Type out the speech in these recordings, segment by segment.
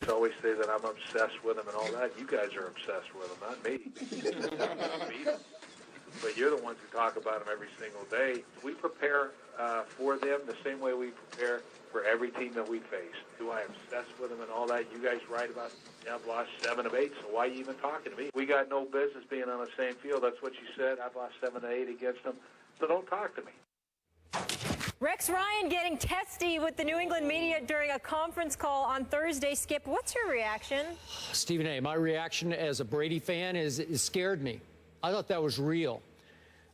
always say that I'm obsessed with them and all that. You guys are obsessed with them, not me. But you're the ones who talk about them every single day. We prepare for them the same way we prepare for every team that we face. Do I obsess with them and all that? You guys write about, yeah, I've lost 7 of 8, so why are you even talking to me? We got no business being on the same field. That's what you said. I've lost 7 of 8 against them, so don't talk to me. Rex Ryan getting testy with the New England media during a conference call on Thursday. Skip, what's your reaction? Stephen A., my reaction as a Brady fan is it scared me. I thought that was real.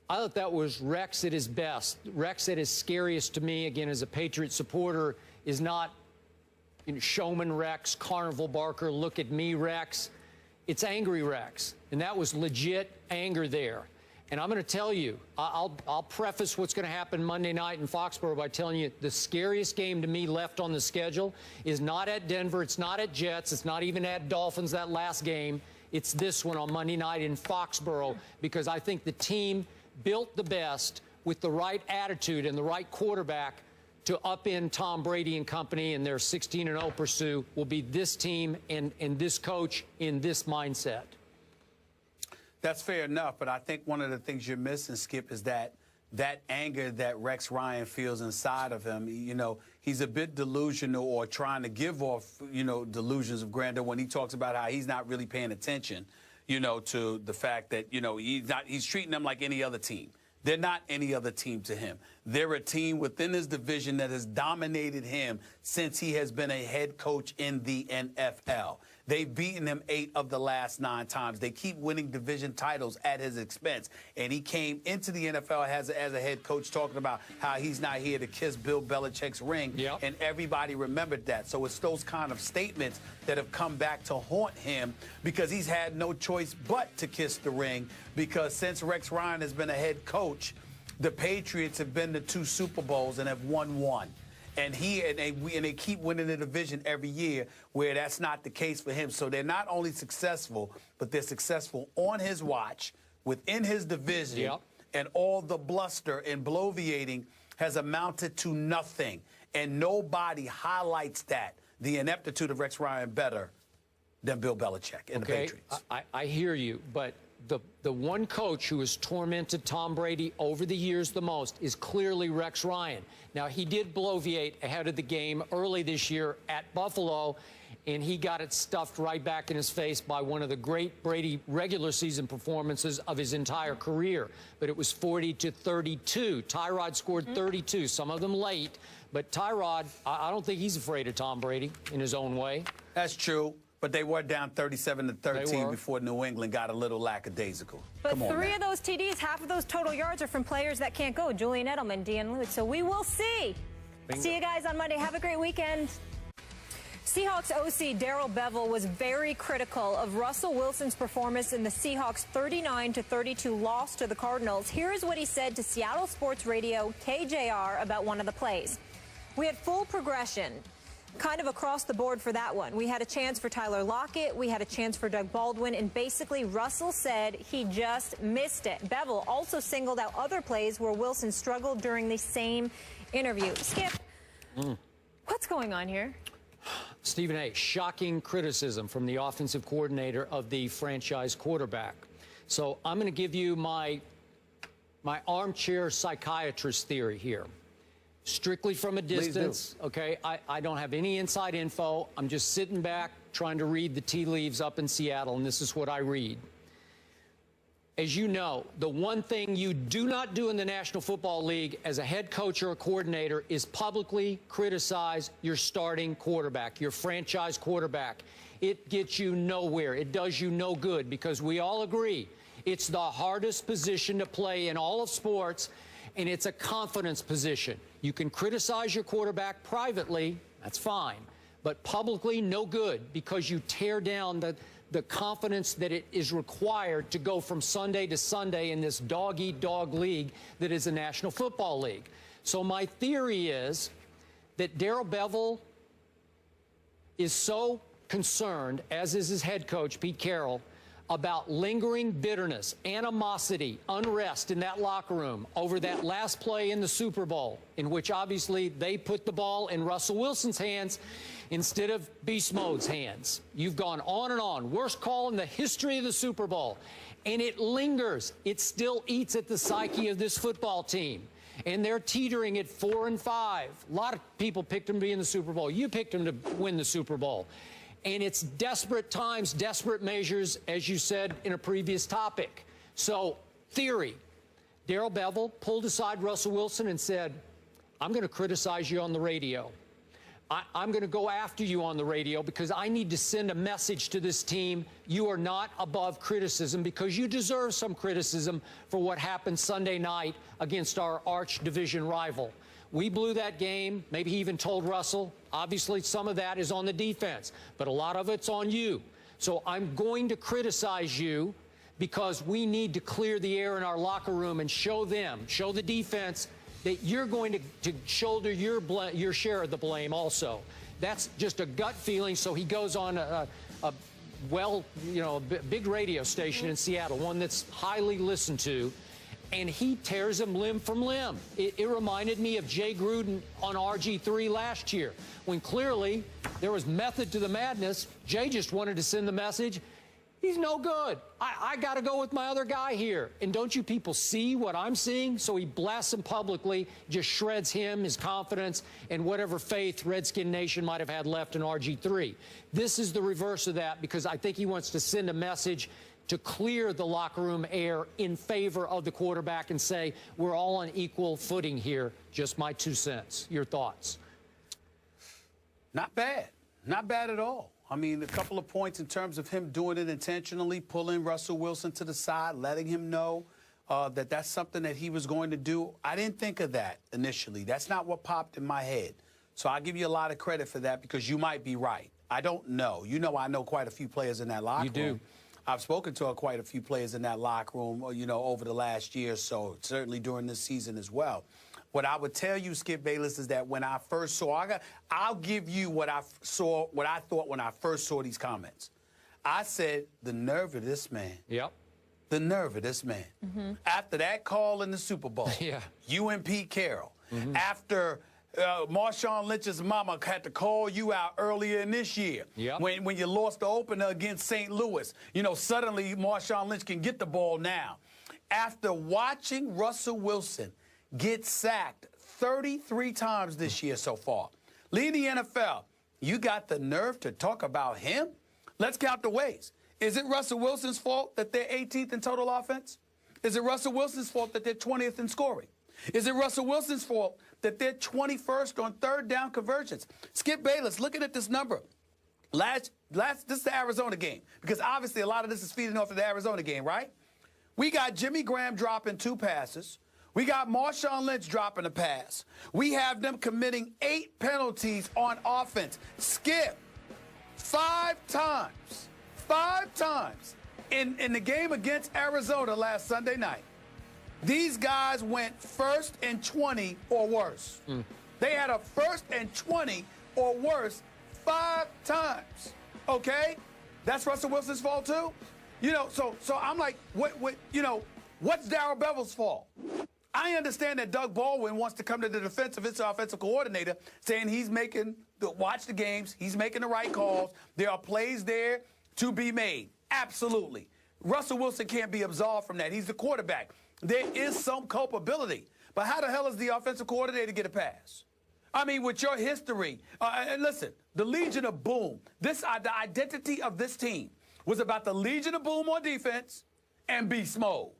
I thought that was Rex at his best. Rex at his scariest to me, again, as a Patriot supporter, is not showman Rex, carnival barker, look at me Rex. It's angry Rex, and that was legit anger there. And I'm going to tell you, I'll preface what's going to happen Monday night in Foxborough by telling you the scariest game to me left on the schedule is not at Denver, it's not at Jets, it's not even at Dolphins, that last game. It's this one on Monday night in Foxborough, because I think the team built the best with the right attitude and the right quarterback to upend Tom Brady and company, and their 16-0 pursuit will be this team and this coach in this mindset. That's fair enough, but I think one of the things you're missing, Skip, is that anger that Rex Ryan feels inside of him. You know, he's a bit delusional or trying to give off, delusions of grandeur when he talks about how he's not really paying attention, to the fact that, he's treating them like any other team. They're not any other team to him. They're a team within his division that has dominated him since he has been a head coach in the NFL. They've beaten him 8 of the last 9 times. They keep winning division titles at his expense. And he came into the NFL as a head coach talking about how he's not here to kiss Bill Belichick's ring. Yep. And everybody remembered that. So it's those kind of statements that have come back to haunt him, because he's had no choice but to kiss the ring, because since Rex Ryan has been a head coach, the Patriots have been to 2 Super Bowls and have won 1. And they keep winning the division every year, where that's not the case for him. So they're not only successful, but they're successful on his watch, within his division. Yep. And all the bluster and bloviating has amounted to nothing. And nobody highlights the ineptitude of Rex Ryan, better than Bill Belichick and the Patriots. I hear you, but the one coach who has tormented Tom Brady over the years the most is clearly Rex Ryan. Now, he did bloviate ahead of the game early this year at Buffalo, and he got it stuffed right back in his face by one of the great Brady regular season performances of his entire career. But it was 40-32. Tyrod scored 32, some of them late. But Tyrod, I don't think he's afraid of Tom Brady in his own way. That's true. But they were down 37-13 before New England got a little lackadaisical. But 3 of those TDs, half of those total yards are from players that can't go. Julian Edelman, Dean Lewis. So we will see. Bingo. See you guys on Monday. Have a great weekend. Seahawks OC Darrell Bevell was very critical of Russell Wilson's performance in the Seahawks' 39-32 loss to the Cardinals. Here's what he said to Seattle Sports Radio KJR about one of the plays. We had full progression, kind of across the board for that one. We had a chance for Tyler Lockett. We had a chance for Doug Baldwin. And basically, Russell said he just missed it. Bevell also singled out other plays where Wilson struggled during the same interview. Skip, what's going on here? Stephen A., shocking criticism from the offensive coordinator of the franchise quarterback. So I'm going to give you my armchair psychiatrist theory here. Strictly from a distance, okay? I don't have any inside info. I'm just sitting back trying to read the tea leaves up in Seattle, and this is what I read. As you know, the one thing you do not do in the National Football League as a head coach or a coordinator is publicly criticize your starting quarterback, your franchise quarterback. It gets you nowhere. It does you no good, because we all agree it's the hardest position to play in all of sports, and it's a confidence position. You can criticize your quarterback privately, that's fine, but publicly, no good, because you tear down the confidence that it is required to go from Sunday to Sunday in this dog-eat-dog league that is the National Football League. So my theory is that Darrell Bevell is so concerned, as is his head coach, Pete Carroll, about lingering bitterness, animosity, unrest in that locker room over that last play in the Super Bowl, in which obviously they put the ball in Russell Wilson's hands, instead of Beast Mode's hands. You've gone on and on. Worst call in the history of the Super Bowl. And it lingers. It still eats at the psyche of this football team. And they're teetering at 4-5. A lot of people picked them to be in the Super Bowl. You picked them to win the Super Bowl. And it's desperate times, desperate measures, as you said in a previous topic. So, theory. Darrell Bevell pulled aside Russell Wilson and said, I'm going to criticize you on the radio. I'm going to go after you on the radio because I need to send a message to this team. You are not above criticism because you deserve some criticism for what happened Sunday night against our arch division rival. We blew that game. Maybe he even told Russell. Obviously, some of that is on the defense, but a lot of it's on you. So I'm going to criticize you because we need to clear the air in our locker room and show them, show the defense, that you're going to shoulder your share of the blame also. That's just a gut feeling. So he goes on a big radio station in Seattle, one that's highly listened to, and he tears him limb from limb. It reminded me of Jay Gruden on RG3 last year, when clearly there was method to the madness. Jay just wanted to send the message, he's no good. I got to go with my other guy here. And don't you people see what I'm seeing? So he blasts him publicly, just shreds him, his confidence, and whatever faith Redskin Nation might have had left in RG3. This is the reverse of that because I think he wants to send a message to clear the locker room air in favor of the quarterback and say, we're all on equal footing here. Just my 2 cents. Your thoughts? Not bad. Not bad at all. I mean, a couple of points in terms of him doing it intentionally, pulling Russell Wilson to the side, letting him know that that's something that he was going to do. I didn't think of that initially. That's not what popped in my head. So I'll give you a lot of credit for that because you might be right. I don't know. You know I know quite a few players in that locker room. You do. I've spoken to quite a few players in that locker room, over the last year or so, certainly during this season as well. What I would tell you, Skip Bayless, is that when I first saw, I'll give you what I thought when I first saw these comments. I said, the nerve of this man. Yep. The nerve of this man. Mm-hmm. After that call in the Super Bowl, yeah. You and Pete Carroll, after Marshawn Lynch's mama had to call you out earlier in this year. Yep. When you lost the opener against St. Louis. Suddenly Marshawn Lynch can get the ball now. After watching Russell Wilson get sacked 33 times this year so far, leading the NFL, you got the nerve to talk about him? Let's count the ways. Is it Russell Wilson's fault that they're 18th in total offense? Is it Russell Wilson's fault that they're 20th in scoring? Is it Russell Wilson's fault that they're 21st on third down conversions? Skip Bayless, looking at this number. This is the Arizona game, because obviously a lot of this is feeding off of the Arizona game, right? We got Jimmy Graham dropping 2 passes. We got Marshawn Lynch dropping a pass. We have them committing 8 penalties on offense. Skip, 5 times in the game against Arizona last Sunday night, these guys went 1st and 20 or worse. They had a 1st and 20 or worse 5 times. Okay? That's Russell Wilson's fault too? So I'm like, what's Darrell Bevell's fault? I understand that Doug Baldwin wants to come to the defense of his offensive coordinator, saying he's watch the games, he's making the right calls. There are plays there to be made. Absolutely. Russell Wilson can't be absolved from that. He's the quarterback. There is some culpability. But how the hell does the offensive coordinator get a pass? I mean, with your history, and listen, the Legion of Boom, the identity of this team was about the Legion of Boom on defense and beast mode.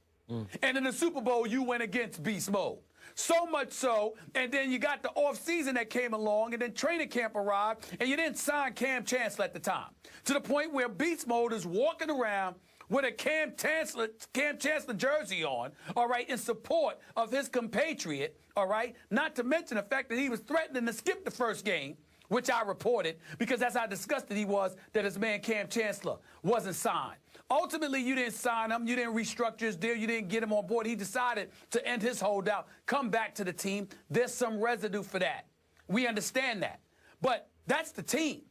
And in the Super Bowl, you went against beast mode. So much so, and then you got the offseason that came along, and then training camp arrived, and you didn't sign Cam Chancellor at the time. To the point where beast mode is walking around with a Cam Chancellor jersey on, all right, in support of his compatriot, all right, not to mention the fact that he was threatening to skip the first game, which I reported, because that's how disgusted he was that his man Cam Chancellor wasn't signed. Ultimately, you didn't sign him. You didn't restructure his deal. You didn't get him on board. He decided to end his holdout, come back to the team. There's some residue for that. We understand that. But that's the team.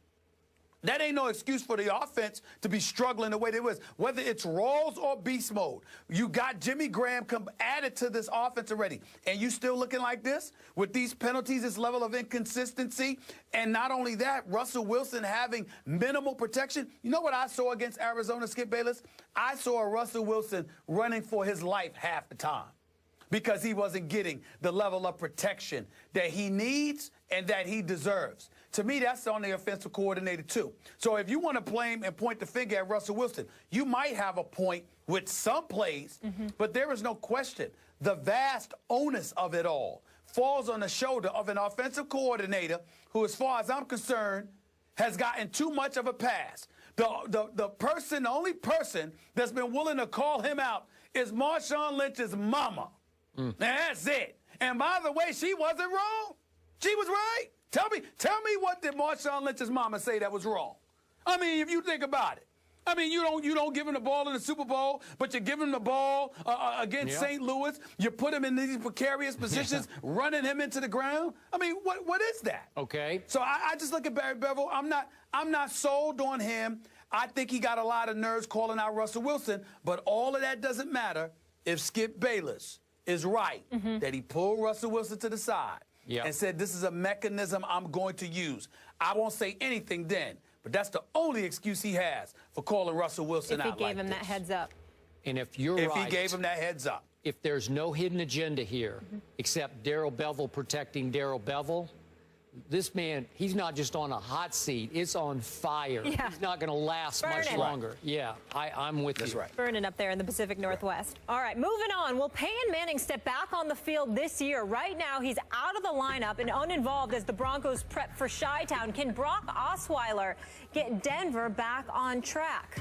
That ain't no excuse for the offense to be struggling the way they was. Whether it's Rawls or beast mode, you got Jimmy Graham added to this offense already. And you still looking like this with these penalties, this level of inconsistency. And not only that, Russell Wilson having minimal protection. You know what I saw against Arizona, Skip Bayless? I saw Russell Wilson running for his life half the time because he wasn't getting the level of protection that he needs and that he deserves. To me, that's on the offensive coordinator, too. So if you want to blame and point the finger at Russell Wilson, you might have a point with some plays, but there is no question. The vast onus of it all falls on the shoulder of an offensive coordinator who, as far as I'm concerned, has gotten too much of a pass. The only person that's been willing to call him out is Marshawn Lynch's mama. And that's it. And by the way, she wasn't wrong. She was right. Tell me what did Marshawn Lynch's mama say that was wrong? I mean, if you think about it. I mean, you don't give him the ball in the Super Bowl, but you give him the ball against St. Louis. You put him in these precarious positions, running him into the ground. I mean, what is that? Okay. So I just look at Barry Bevel. I'm not sold on him. I think he got a lot of nerves calling out Russell Wilson, but all of that doesn't matter if Skip Bayless is right that he pulled Russell Wilson to the side and said, this is a mechanism I'm going to use. I won't say anything then, but that's the only excuse he has for calling Russell Wilson out like this. If he gave him that heads up. And if you're right. If he gave him that heads up. If there's no hidden agenda here except Darrell Bevell protecting Darrell Bevell, this man, he's not just on a hot seat. It's on fire. Yeah. He's not going to last much longer. Yeah, I'm with you. That's right. Burning up there in the Pacific Northwest. All right, moving on. Will Peyton Manning step back on the field this year? Right now, he's out of the lineup and uninvolved as the Broncos prep for Chi-Town. Can Brock Osweiler get Denver back on track?